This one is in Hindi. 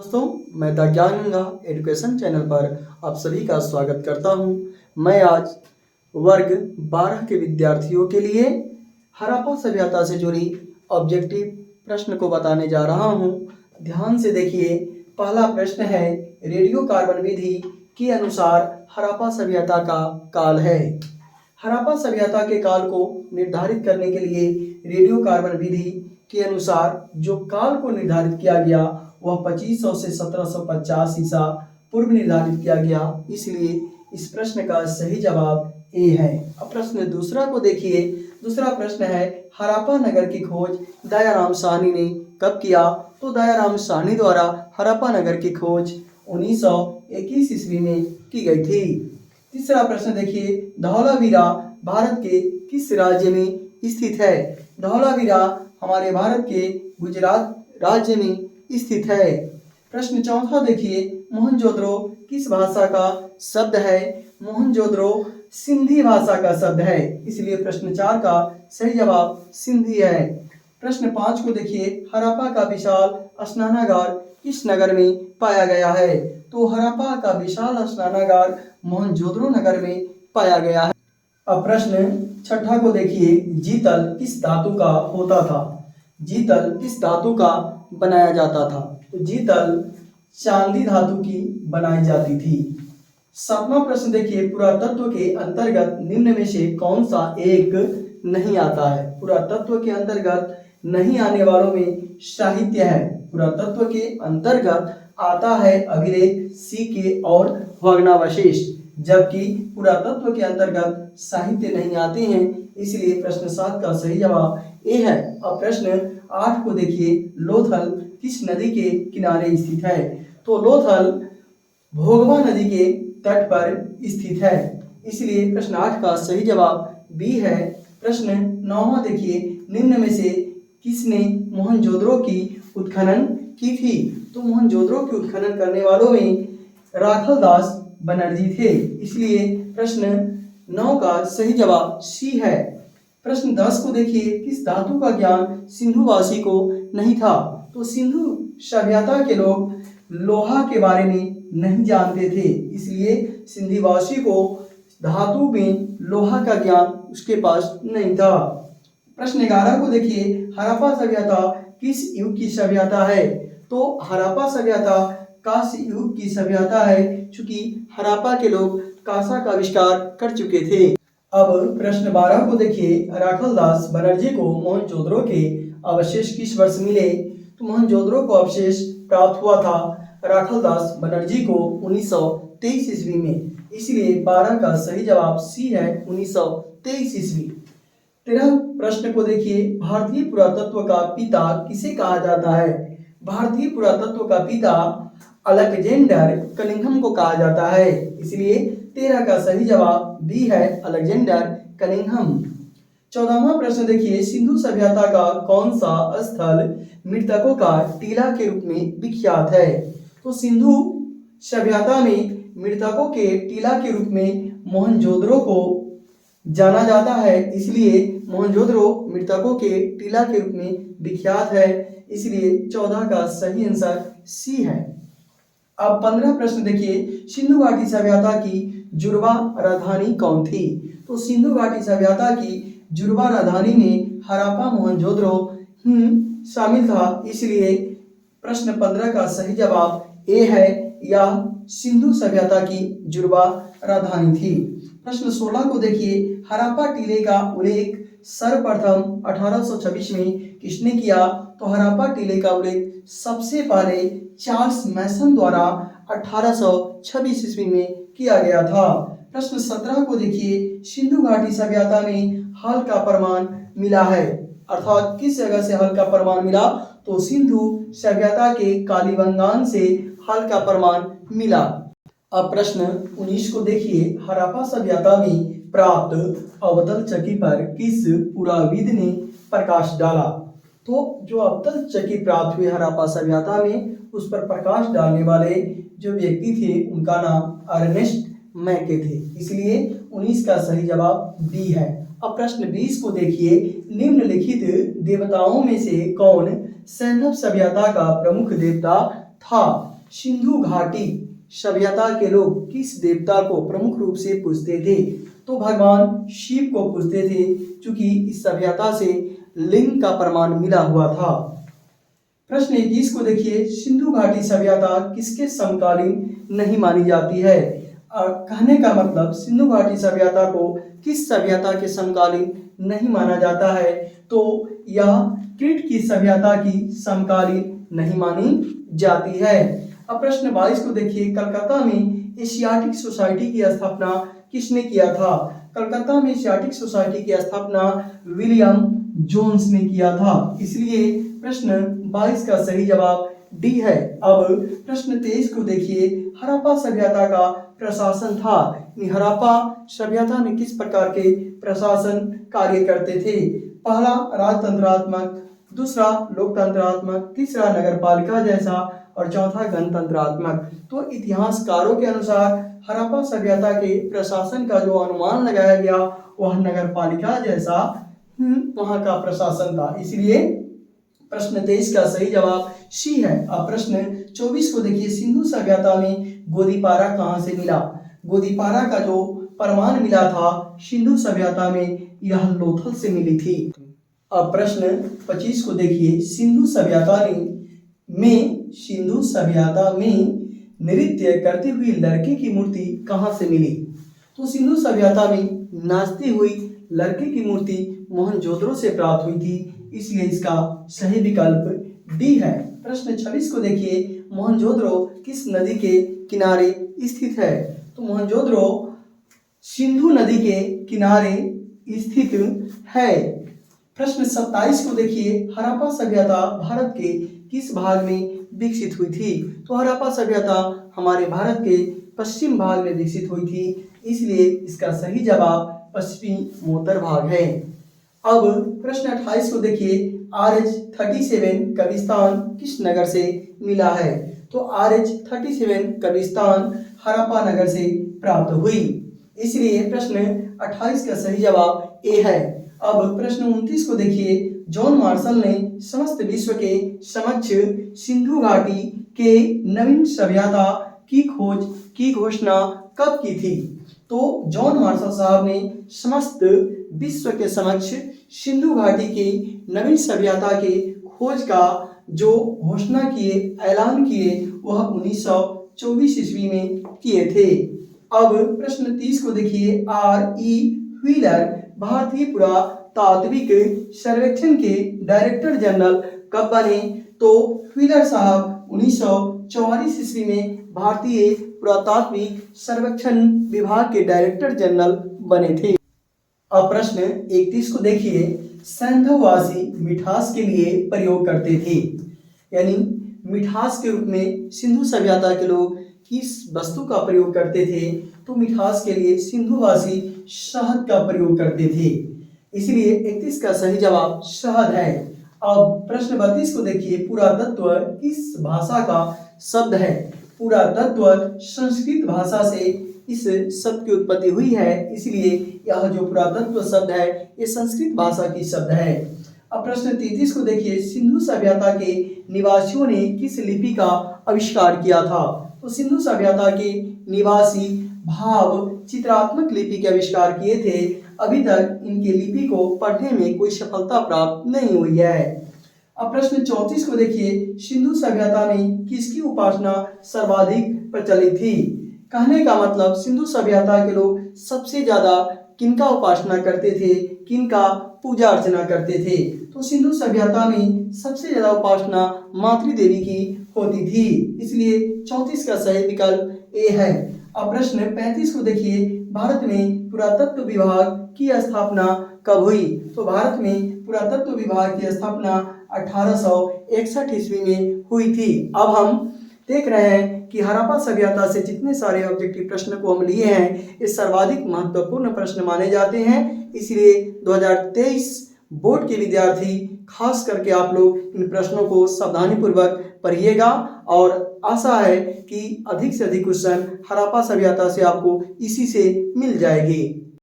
दोस्तों, मैं द ज्ञान गंगा एजुकेशन चैनल पर आप सभी का स्वागत करता हूं। मैं आज वर्ग 12 के विद्यार्थियों के लिए हड़प्पा सभ्यता से जुड़ी ऑब्जेक्टिव प्रश्न को बताने जा रहा हूं। ध्यान से देखिए। पहला प्रश्न है, रेडियो कार्बन विधि के अनुसार हड़प्पा सभ्यता का काल है। हड़प्पा सभ्यता के काल को निर्धारित करने के लिए रेडियो कार्बन विधि के अनुसार जो काल को निर्धारित किया गया वह 2500 से 1750 ईसा पूर्व निर्धारित किया गया। इसलिए इस प्रश्न का सही जवाब ए है। अब प्रश्न दूसरा को देखिए। दूसरा प्रश्न है, हड़प्पा नगर की खोज दयाराम साहनी ने कब किया? तो दयाराम साहनी द्वारा हड़प्पा नगर की खोज 1921 ईस्वी में की गई थी। तीसरा प्रश्न देखिए, धौलावीरा भारत के किस राज्य में स्थित है? धौलावीरा हमारे भारत के गुजरात राज्य में स्थित है। प्रश्न चौथा देखिए, मोहनजोदड़ो किस भाषा का शब्द है? मोहनजोदड़ो सिंधी भाषा का शब्द है। इसलिए प्रश्न 4 का सही जवाब सिंधी है। प्रश्न 5 को देखिए, हड़प्पा का विशाल स्नानागार किस नगर में पाया गया है? तो हड़प्पा का विशाल स्नानागार मोहनजोदड़ो नगर में पाया गया है। अब प्रश्न 6 को देखिए, जीतल किस धातु का होता था? जीतल किस धातु का बनाया जाता था? तो जीतल चांदी धातु की बनाई जाती थी। 7वां प्रश्न देखिए, पुरातत्व के अंतर्गत निम्न में से कौन सा एक नहीं आता है? पुरातत्व के अंतर्गत नहीं आने वालों में साहित्य है। पुरातत्व के अंतर्गत आता है अभिलेख, सिक्के और भग्नावशेष, जबकि पुरातत्व के अंतर्गत साहित्य नहीं आते हैं। इसलिए प्रश्न 7 का सही जवाब ए है। अब प्रश्न 8 को देखिए, लोथल किस नदी के किनारे स्थित है? तो लोथल भोगवा नदी के तट पर स्थित है। इसलिए प्रश्न 8 का सही जवाब बी है। प्रश्न 9वां देखिए, निम्न में से किसने मोहनजोदड़ो की उत्खनन की थी? तो मोहनजोदड़ो की उत्खनन करने वालों में राखलदास बनर्जी थे। इसलिए प्रश्न 9 का सही जवाब सी है। प्रश्न 10 को देखिए, किस धातु का ज्ञान सिंधुवासी को नहीं था? तो सिंधु सभ्यता के लोग लोहा के बारे में नहीं जानते थे। इसलिए सिंधुवासी को धातु में लोहा का ज्ञान उसके पास नहीं था। प्रश्न 11 को देखिए, हड़प्पा सभ्यता किस युग की सभ्यता है? तो हड़प्पा सभ्यता कांस्य युग की सभ्यता है, चूंकि हड़प्पा के लोग कांसा का आविष्कार कर चुके थे। अब प्रश्न 12 को देखिए, राखलदास बनर्जी को मोहनजोदड़ो के अवशेष किस वर्ष मिले? तो मोहनजोदड़ो को अवशेष प्राप्त हुआ था राखलदास बनर्जी को 1923 ईस्वी में। इसलिए 12 का सही जवाब सी है, 1923 ईस्वी। 13 प्रश्न को देखिए, भारतीय पुरातत्व का पिता किसे कहा जाता है? भारतीय पुरातत्व का पिता अलेक्जेंडर कनिंघम को कहा जाता है। इसलिए 13 का सही जवाब बी है, अलेक्जेंडर कनिंघम। 14वां प्रश्न देखिए, सिंधु सभ्यता का कौन सा स्थल मृतकों का टीला के रूप में विख्यात है? तो सिंधु सभ्यता में मृतकों के टीला के रूप में मोहनजोदड़ो को जाना जाता है। इसलिए मोहनजोदड़ो मृतकों के टीला के रूप में विख्यात है। इसलिए 14 का सही आंसर सी है। अब 15 प्रश्न देखिए, सिंधु घाटी सभ्यता की जुड़वा राजधानी कौन थी? तो सिंधु घाटी सभ्यता की जुड़वा राजधानी में हड़प्पा मोहनजोदड़ो शामिल था। इसलिए प्रश्न 15 का सही जवाब ए है, यह सिंधु सभ्यता की जुड़वा राजधानी थी। प्रश्न 16 को देखिए, हड़प्पा टीले का उल्लेख सर्वप्रथम 1826 में किसने किया? तो हड़प्पा टीले का उल्लेख सबसे पहले चार्ल्स मैसन द्वारा 1826 ईस्वी में किया गया था। प्रश्न 17 को देखिए, सिंधु घाटी सभ्यता में हल का प्रमाण मिला है, अर्थात किस जगह से हल का प्रमाण मिला? तो सिंधु सभ्यता के कालीबंगान से हल का प्रमाण मिला। अब प्रश्न 19 को देखिए, हड़प्पा सभ्यता में प्राप्त अवतल चक्की पर किस पुराविद ने प्रकाश डाला? तो जो अवतल चक्की प्राप्त हुई हड़प्पा सभ्यता में, उस पर प्रकाश डालने वाले जो व्यक्ति थे उनका नाम अर्नेस्ट मैके थे। इसलिए 19 का सही जवाब बी है। अब प्रश्न 20 को देखिए, निम्नलिखित देवताओं में से कौन सैंधव सभ्यता का प्रमुख देवता था? सिंधु घाटी सभ्यता के लोग किस देवता को प्रमुख रूप से पूजते थे? तो भगवान शिव को पूजते थे, क्योंकि इस सभ्यता से लिंग का प्रमाण मिला हुआ था। प्रश्न 21 को देखिए, सिंधु घाटी सभ्यता किसके समकालीन नहीं मानी जाती है? कहने का मतलब सिंधु घाटी सभ्यता को किस सभ्यता के समकालीन नहीं माना जाता है? तो यह क्रीट की सभ्यता की समकालीन नहीं मानी जाती है। अब प्रश्न 22 को देखिए, कलकत्ता में एशियाटिक सोसाइटी की स्थापना किसने किया था? कलकत्ता में एशियाटिक सोसाइटी की स्थापना विलियम जोन्स ने किया था। इसलिए प्रश्न 22 का सही जवाब डी है। अब प्रश्न 23 को देखिए, हड़प्पा सभ्यता का प्रशासन था। हड़प्पा सभ्यता में किस प्रकार के प्रशासन कार्य करते थे? पहला राजतंत्रात्मक, दूसरा लोकतंत्रात्मक, तीसरा नगरपालिका जैसा और चौथा गणतंत्रात्मक। तो इतिहासकारों के अनुसार हड़प्पा सभ्यता के प्रशासन का जो अनुमान लगाया गया वह नगरपालिका जैसा वहां का प्रशासन था। इसलिए प्रश्न 23 का सही जवाब सी है। अब प्रश्न 24 को देखिए, सिंधु सभ्यता में गोदीपारा कहां से मिला? गोदीपारा का जो प्रमाण मिला था सिंधु सभ्यता में, यह लोथल से मिली थी। अब प्रश्न 25 को देखिए, सिंधु सभ्यता में नृत्य करती हुई लड़के की मूर्ति कहां से मिली? तो सिंधु सभ्यता में नाचती हुई लड़के की मूर्ति मोहनजोदड़ो से प्राप्त हुई थी। इसलिए इसका सही विकल्प डी है। प्रश्न 26 को देखिए, मोहनजोदड़ो किस नदी के किनारे स्थित है? तो मोहनजोदड़ो सिंधु नदी के किनारे स्थित है। प्रश्न 27 को देखिए, हड़प्पा सभ्यता भारत के किस भाग में विकसित हुई थी? तो हड़प्पा सभ्यता हमारे भारत के पश्चिम भाग में विकसित हुई थी। इसलिए इसका सही जवाब पश्चिमोत्तर भाग है। अब प्रश्न 28 को देखिए, RH-37 कब्रिस्तान किस नगर से मिला है? तो RH-37 कब्रिस्तान हड़प्पा नगर से प्राप्त हुई। इसलिए प्रश्न 28 का सही जवाब ए है। अब प्रश्न 29 को देखिए, जॉन मार्शल ने समस्त विश्व के समक्ष सिंधु घाटी के नवीन सभ्यता की खोज की घोषणा कब की थी? तो जॉन मार्शल साहब ने समस्त विश्व के समक्ष सिंधु घाटी की नवीन सभ्यता के खोज का जो घोषणा किए, ऐलान किए, वह 1924 ईस्वी में किए थे। अब प्रश्न 30 को देखिए, R.E. व्हीलर भारतीय पुरातात्विक सर्वेक्षण के डायरेक्टर जनरल कब बने? तो व्हीलर साहब 1944 ईस्वी में भारतीय पुरातात्विक सर्वेक्षण विभाग के डायरेक्टर जनरल बने थे। अब प्रश्न 31 को देखिए, सैंधववासी मिठास के लिए प्रयोग करते थे, यानी मिठास के रूप में सिंधु सभ्यता के लोग किस वस्तु का प्रयोग करते थे? तो मिठास के लिए सिंधुवासी शहद का प्रयोग करते थे। इसलिए 31 का सही जवाब शहद है। अब प्रश्न 32 को देखिए, पुरातत्व किस भाषा का शब्द है? पुरातत्व संस्कृत भाषा से इस शब्द की उत्पत्ति हुई है। इसलिए यह जो पुरातत्व शब्द है ये संस्कृत भाषा की शब्द है। अब प्रश्न 33 को देखिए, सिंधु सभ्यता के निवासियों ने किस लिपि का आविष्कार किया था? तो सिंधु सभ्यता के निवासी भाव चित्रात्मक लिपि के आविष्कार किए थे। अभी तक इनके लिपि को पढ़ने में कोई सफलता प्राप्त नहीं हुई है। अब प्रश्न 34 को देखिए, सिंधु सभ्यता में किसकी उपासना सर्वाधिक प्रचलित थी? कहने का मतलब सिंधु सभ्यता के लोग सबसे ज्यादा किनका उपासना करते थे, किनका पूजा अर्चना करते थे? तो सिंधु सभ्यता में सबसे ज्यादा उपासना मातृ देवी की होती थी। इसलिए 34 का सही विकल्प ए है। अब प्रश्न 35 को देखिए, भारत में पुरातत्व विभाग की स्थापना कब हुई? तो भारत में पुरातत्व विभाग की स्थापना 1861 ईस्वी में हुई थी। अब हम देख रहे हैं कि हड़प्पा सभ्यता से जितने सारे ऑब्जेक्टिव प्रश्न को हम लिए हैं ये सर्वाधिक महत्वपूर्ण प्रश्न माने जाते हैं। इसलिए 2023 बोर्ड के विद्यार्थी खास करके आप लोग इन प्रश्नों को सावधानीपूर्वक पढ़िएगा और आशा है कि अधिक से अधिक क्वेश्चन हड़प्पा सभ्यता से आपको इसी से मिल जाएगी।